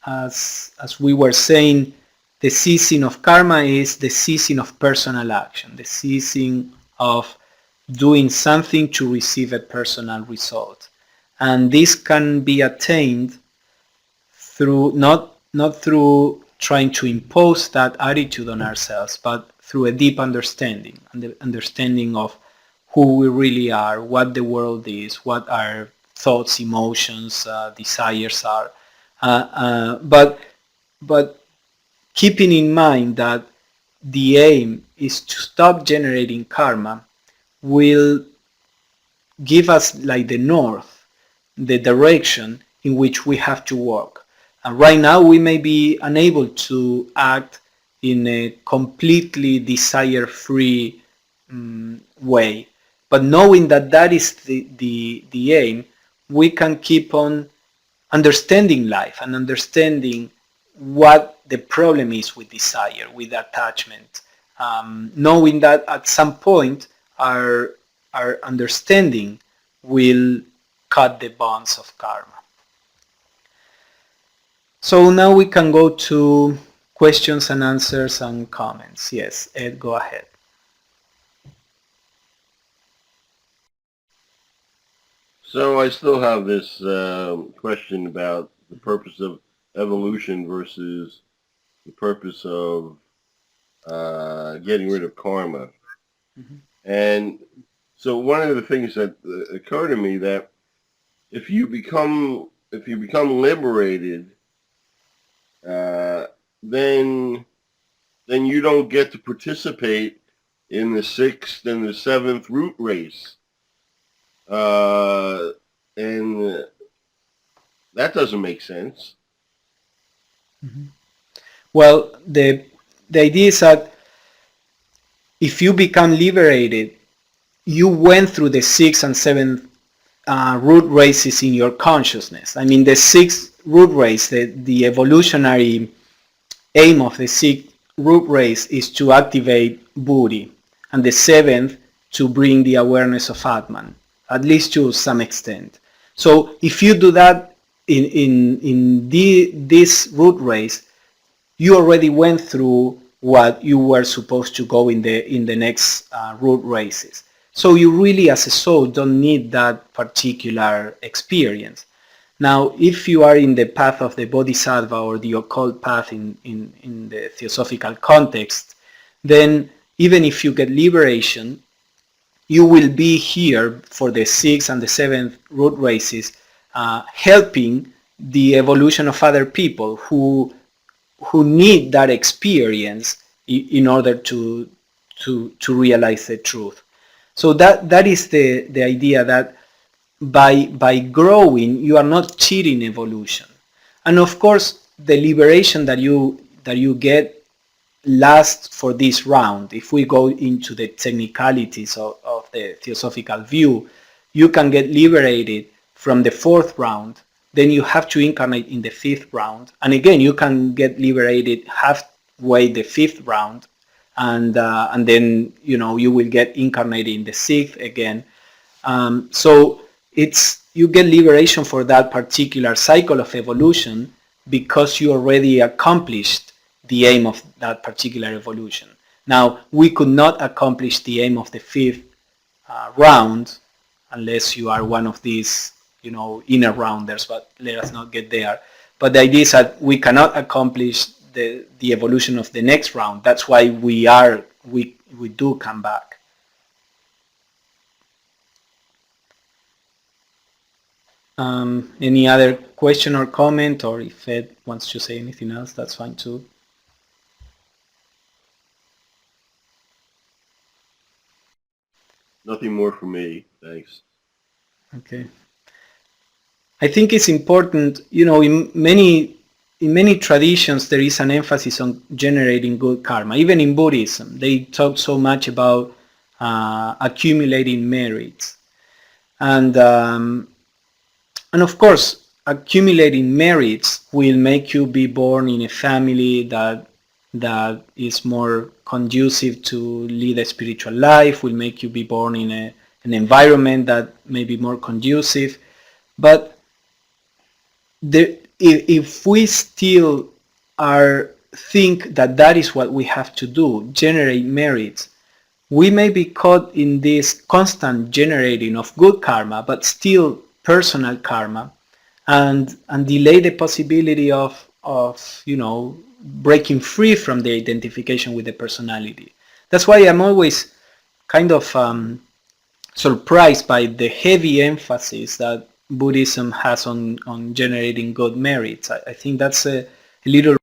Speaker 1: As we were saying, the ceasing of karma is the ceasing of personal action, the ceasing of doing something to receive a personal result. And this can be attained through not through trying to impose that attitude on ourselves, but through a deep understanding, and the understanding of who we really are, what the world is, what our thoughts, emotions, desires are. But keeping in mind that the aim is to stop generating karma will give us like the north, the direction in which we have to walk. And right now we may be unable to act in a completely desire-free way. But knowing that that is the aim, we can keep on understanding life and understanding what the problem is with desire, with attachment, knowing that at some point our understanding will cut the bonds of karma. So now we can go to questions and answers and comments. Yes, Ed, go ahead.
Speaker 2: So I still have this question about the purpose of evolution versus the purpose of getting rid of karma.
Speaker 1: Mm-hmm.
Speaker 2: And so one of the things that occur to me that if you become liberated, uh, then you don't get to participate in the sixth and the seventh root race, and that doesn't make sense.
Speaker 1: Mm-hmm. Well, the idea is that if you become liberated, you went through the sixth and seventh root races in your consciousness. I mean, the sixth root race, the evolutionary aim of the sixth root race is to activate Buddhi, and the seventh to bring the awareness of Atman, at least to some extent. So if you do that in this root race, you already went through what you were supposed to go in the next root races. So you really, as a soul, don't need that particular experience. Now, if you are in the path of the bodhisattva or the occult path in the theosophical context, then even if you get liberation, you will be here for the sixth and the seventh root races, helping the evolution of other people who need that experience in order to realize the truth. So that is the idea that by growing you are not cheating evolution. And of course the liberation that you get lasts for this round. If we go into the technicalities of the theosophical view, you can get liberated from the fourth round, then you have to incarnate in the fifth round, and again you can get liberated halfway the fifth round, and then you will get incarnated in the sixth again. So you get liberation for that particular cycle of evolution because you already accomplished the aim of that particular evolution. Now, we could not accomplish the aim of the fifth round unless you are one of these, inner rounders, but let us not get there. But the idea is that we cannot accomplish the evolution of the next round. That's why we do come back. Any other question or comment, or if Ed wants to say anything else, that's fine too.
Speaker 2: Nothing more for me. Thanks.
Speaker 1: Okay. I think it's important, in many traditions there is an emphasis on generating good karma. Even in Buddhism, they talk so much about accumulating merits, and and of course, accumulating merits will make you be born in a family that is more conducive to lead a spiritual life, will make you be born in an environment that may be more conducive. But if we still are think that that is what we have to do, generate merits, we may be caught in this constant generating of good karma, but still personal karma, and delay the possibility of breaking free from the identification with the personality. That's why I'm always kind of surprised by the heavy emphasis that Buddhism has on generating good merits. I think that's a little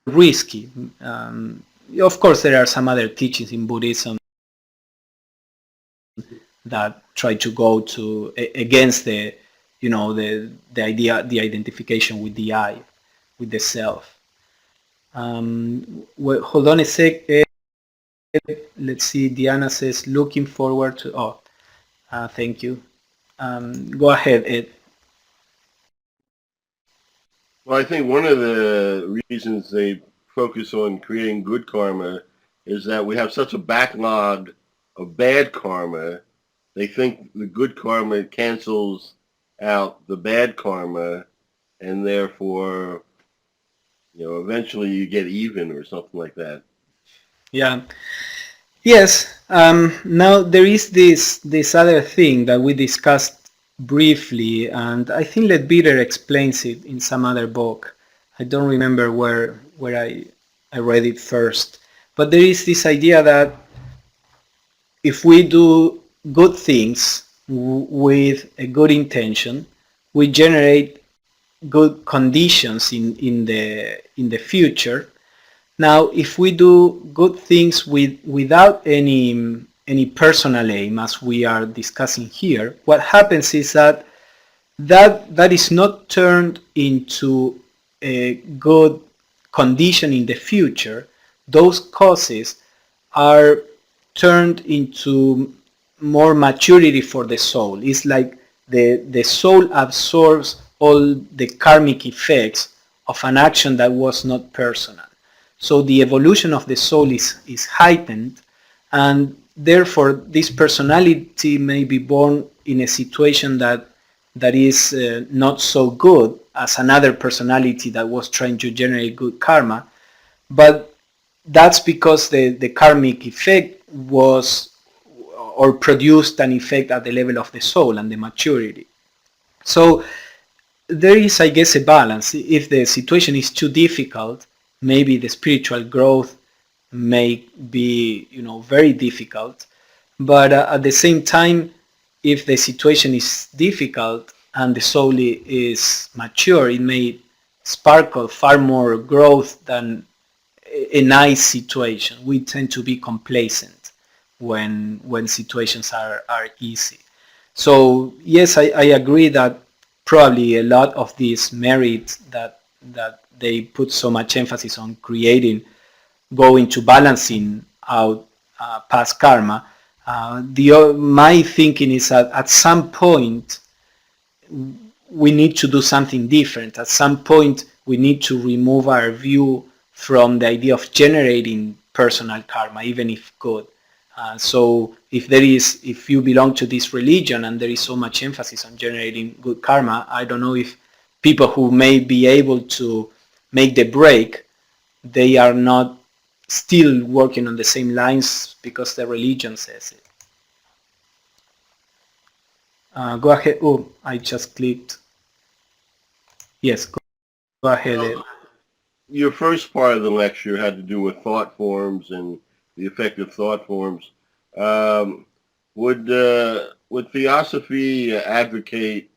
Speaker 1: risky. Of course, there are some other teachings in Buddhism that try to go against the idea, the identification with the I, with the self. Well, hold on a sec. Let's see. Diana says, looking forward to. Oh, thank you. Go ahead, Ed.
Speaker 2: Well, I think one of the reasons they focus on creating good karma is that we have such a backlog of bad karma. They think the good karma cancels out the bad karma, and therefore, eventually you get even or something like that.
Speaker 1: Yeah. Yes. Now there is this other thing that we discussed briefly, and I think Leadbeater explains it in some other book. I don't remember where I read it first, but there is this idea that if we do good things with a good intention, we generate good conditions in the future. Now, if we do good things without any personal aim, as we are discussing here, what happens is that is not turned into a good condition in the future. Those causes are turned into more maturity for the soul. It's like the soul absorbs all the karmic effects of an action that was not personal. So the evolution of the soul is heightened, and therefore this personality may be born in a situation that is not so good as another personality that was trying to generate good karma, but that's because the karmic effect was or produced an effect at the level of the soul and the maturity. So there is, I guess, a balance. If the situation is too difficult, maybe the spiritual growth may be, very difficult. But at the same time, if the situation is difficult and the soul is mature, it may sparkle far more growth than a nice situation. We tend to be complacent when situations are easy. So yes, I agree that probably a lot of these merits that they put so much emphasis on creating go into balancing out past karma. My thinking is that at some point we need to do something different. At some point we need to remove our view from the idea of generating personal karma, even if good. So if you belong to this religion and there is so much emphasis on generating good karma, I don't know if people who may be able to make the break, they are not still working on the same lines because the religion says it. Go ahead. Oh, I just clicked. Yes, go ahead. Ed.
Speaker 2: Your first part of the lecture had to do with thought forms and the effect of thought forms. Um, would Theosophy advocate,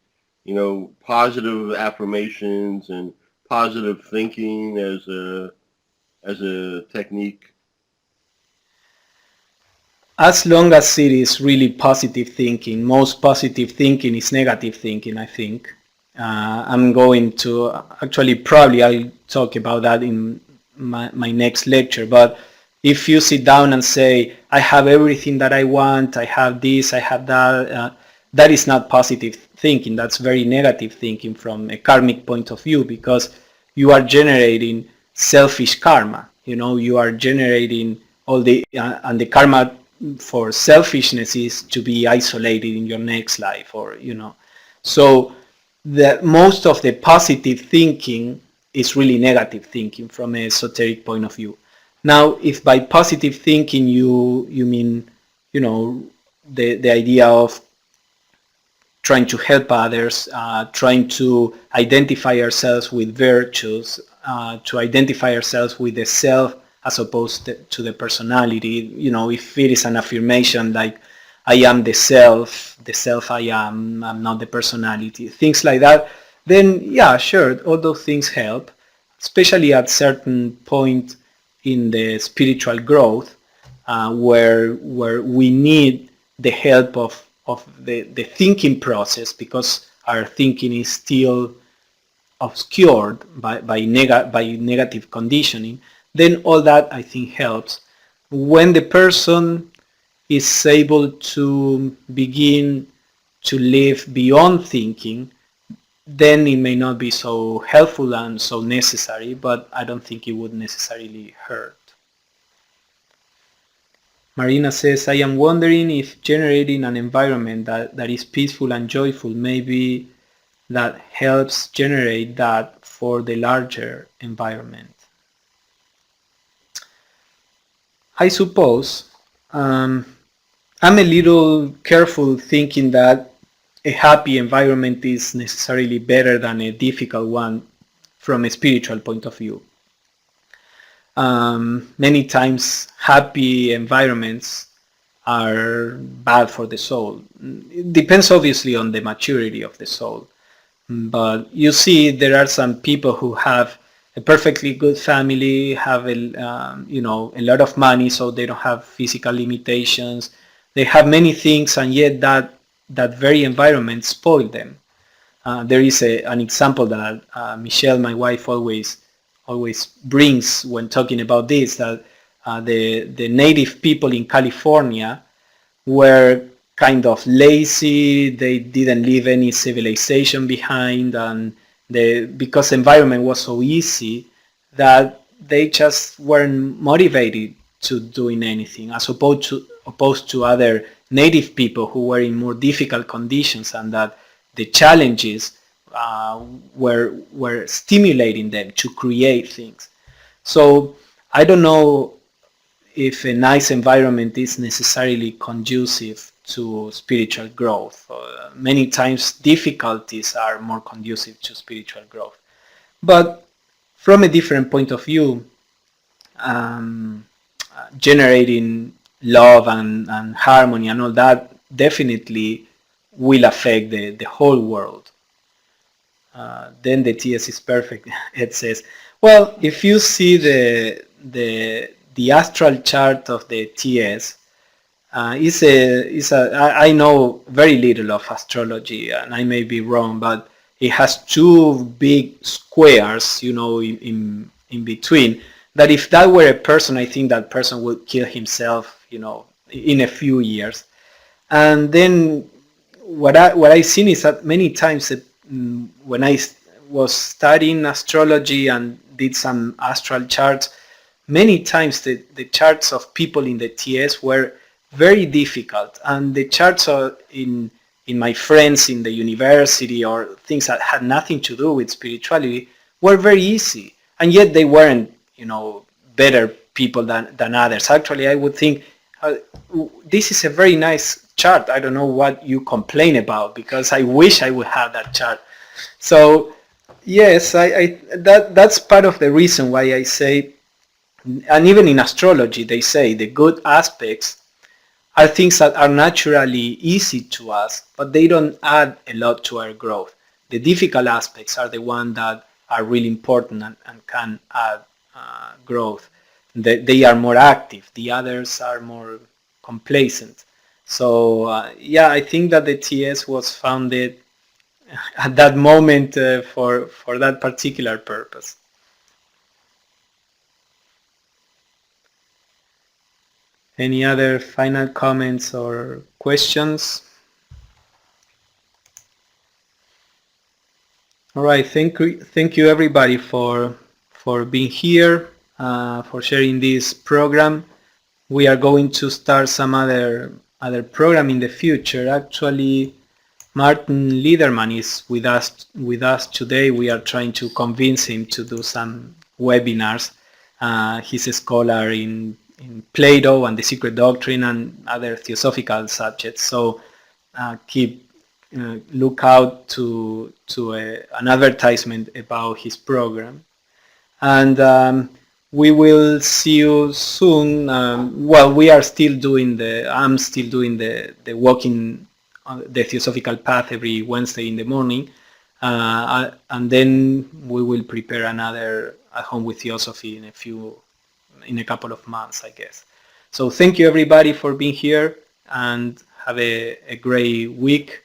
Speaker 2: positive affirmations and positive thinking as a technique?
Speaker 1: As long as it is really positive thinking, most positive thinking is negative thinking, I think. I'm going to actually probably I'll talk about that in my next lecture. But if you sit down and say, I have everything that I want, I have this, I have that, that is not positive thinking. That's very negative thinking from a karmic point of view, because you are generating selfish karma. You are generating all the, and the karma for selfishness is to be isolated in your next life, or. So most of the positive thinking is really negative thinking from an esoteric point of view. Now, if by positive thinking you mean, the idea of trying to help others, trying to identify ourselves with virtues, to identify ourselves with the self as opposed to the personality. If it is an affirmation like, I am the self I am, I'm not the personality, things like that, then yeah, sure, all those things help, especially at certain point in the spiritual growth, where we need the help of the thinking process, because our thinking is still obscured by negative conditioning. Then all that, I think, helps. When the person is able to begin to live beyond thinking, then it may not be so helpful and so necessary, but I don't think it would necessarily hurt. Marina says, I am wondering if generating an environment that is peaceful and joyful, maybe that helps generate that for the larger environment. I suppose. I'm a little careful thinking that a happy environment is necessarily better than a difficult one from a spiritual point of view. Many times happy environments are bad for the soul. It depends obviously on the maturity of the soul. But you see, there are some people who have a perfectly good family, have a lot of money, so they don't have physical limitations. They have many things, and yet that very environment spoiled them. There is an example that Michelle, my wife, always brings when talking about this, that the native people in California were kind of lazy. They didn't leave any civilization behind, and because the environment was so easy that they just weren't motivated to doing anything, as opposed to other native people who were in more difficult conditions, and that the challenges were stimulating them to create things. So I don't know if a nice environment is necessarily conducive to spiritual growth. Many times difficulties are more conducive to spiritual growth. But from a different point of view, generating love and harmony and all that definitely will affect the whole world. Then the TS is perfect. It says, well, if you see the astral chart of the TS, I know very little of astrology, and I may be wrong, but it has two big squares, in between. That if that were a person, I think that person would kill himself, in a few years. And then what I seen is that many times when I was studying astrology and did some astral charts, many times the charts of people in the TS were very difficult, and the charts are in my friends in the university, or things that had nothing to do with spirituality, were very easy, and yet they weren't better people than others. Actually, I would think this is a very nice chart. I don't know what you complain about, because I wish I would have that chart. So yes, that's part of the reason why I say, and even in astrology they say the good aspects are things that are naturally easy to us, but they don't add a lot to our growth. The difficult aspects are the ones that are really important and can add growth. They are more active. The others are more complacent. So yeah, I think that the TS was founded at that moment for that particular purpose. Any other final comments or questions? All right, thank you everybody for being here, for sharing this program. We are going to start some other program in the future. Actually, Martin Liederman is with us today. We are trying to convince him to do some webinars. He's a scholar in Plato and the Secret Doctrine and other theosophical subjects. So look out to an advertisement about his program. And we will see you soon. Well, we are still doing I'm still doing the walking the Theosophical path every Wednesday in the morning. And then we will prepare another at home with Theosophy in a couple of months, I guess. So thank you everybody for being here, and have a great week,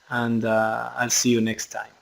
Speaker 1: and I'll see you next time.